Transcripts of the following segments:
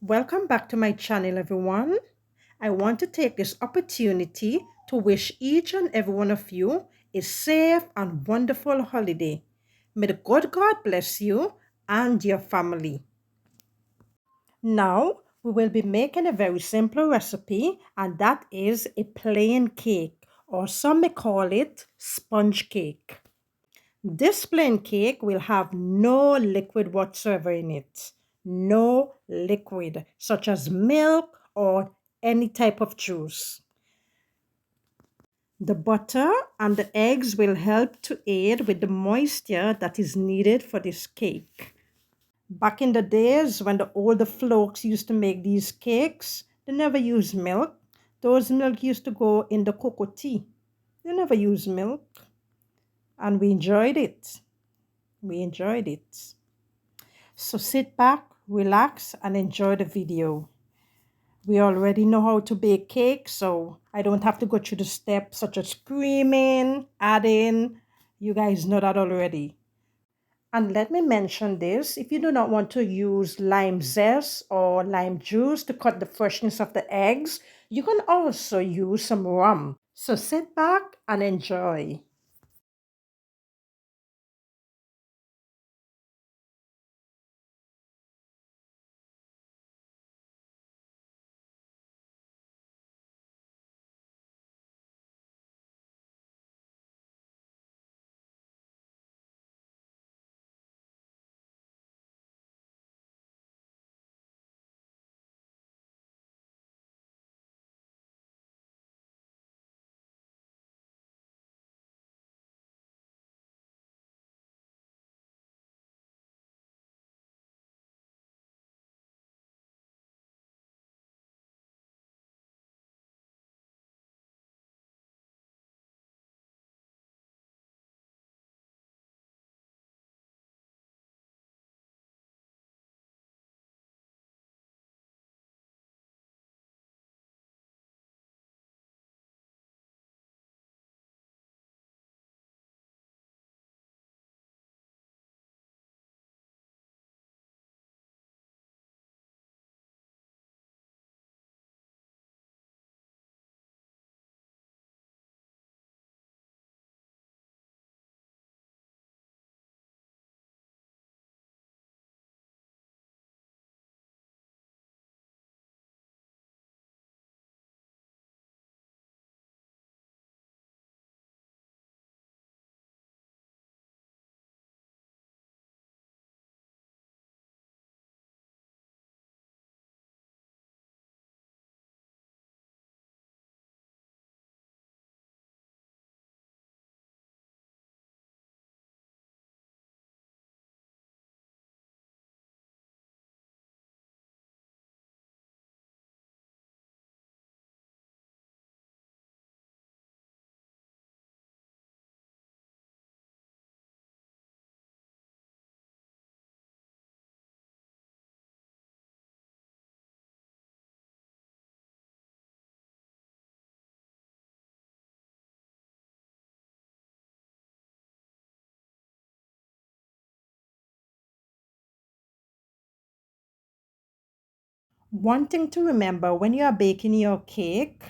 Welcome back to my channel, everyone. I want to take this opportunity to wish each and every one of you a safe and wonderful holiday. May the good God bless you and your family. Now, we will be making a very simple recipe, and that is a plain cake, or some may call it sponge cake. This plain cake will have no liquid whatsoever in it. No liquid, such as milk or any type of juice. The butter and the eggs will help to aid with the moisture that is needed for this cake. Back in the days when the older folks used to make these cakes, they never used milk. Those milk used to go in the cocoa tea. They never used milk. And we enjoyed it. We enjoyed it. So sit back, relax, and enjoy the video. We already know how to bake cake, so I don't have to go through the steps such as creaming, adding. You guys know that already. And let me mention this, if you do not want to use lime zest or lime juice to cut the freshness of the eggs, you can also use some rum. So sit back and enjoy. One thing to remember when you are baking your cake,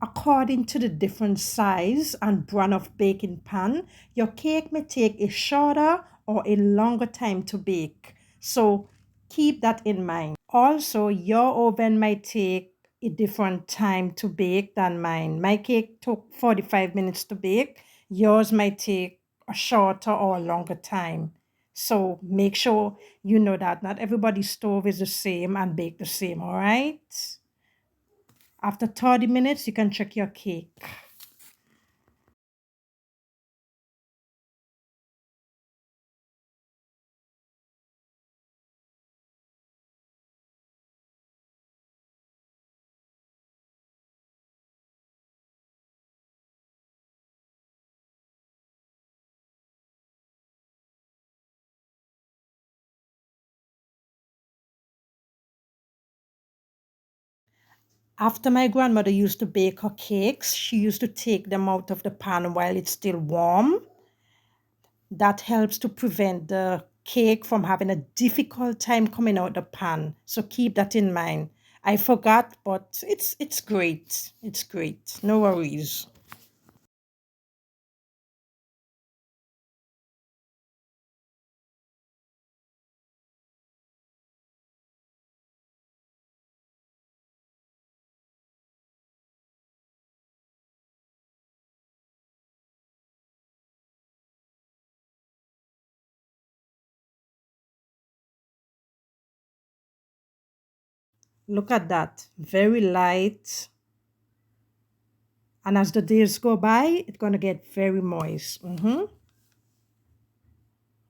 according to the different size and brand of baking pan, your cake may take a shorter or a longer time to bake. So keep that in mind. Also, your oven might take a different time to bake than mine. My cake took 45 minutes to bake. Yours might take a shorter or a longer time. So make sure you know that not everybody's stove is the same and bake the same, all right? After 30 minutes, you can check your cake. After my grandmother used to bake her cakes, she used to take them out of the pan while it's still warm. That helps to prevent the cake from having a difficult time coming out the pan. So keep that in mind. I forgot, but it's great. It's great. No worries. Look at that. Very light. And as the days go by, it's going to get very moist.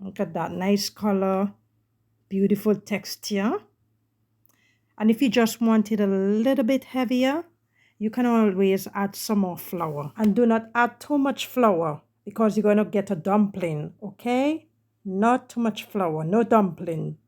Look at that. Nice color. Beautiful texture. And if you just want it a little bit heavier, you can always add some more flour. And do not add too much flour because you're going to get a dumpling, okay? Not too much flour, no dumpling.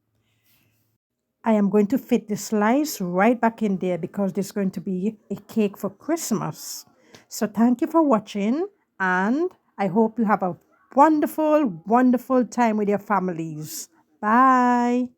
I am going to fit the slice right back in there because this is going to be a cake for Christmas. So thank you for watching, and I hope you have a wonderful, wonderful time with your families. Bye.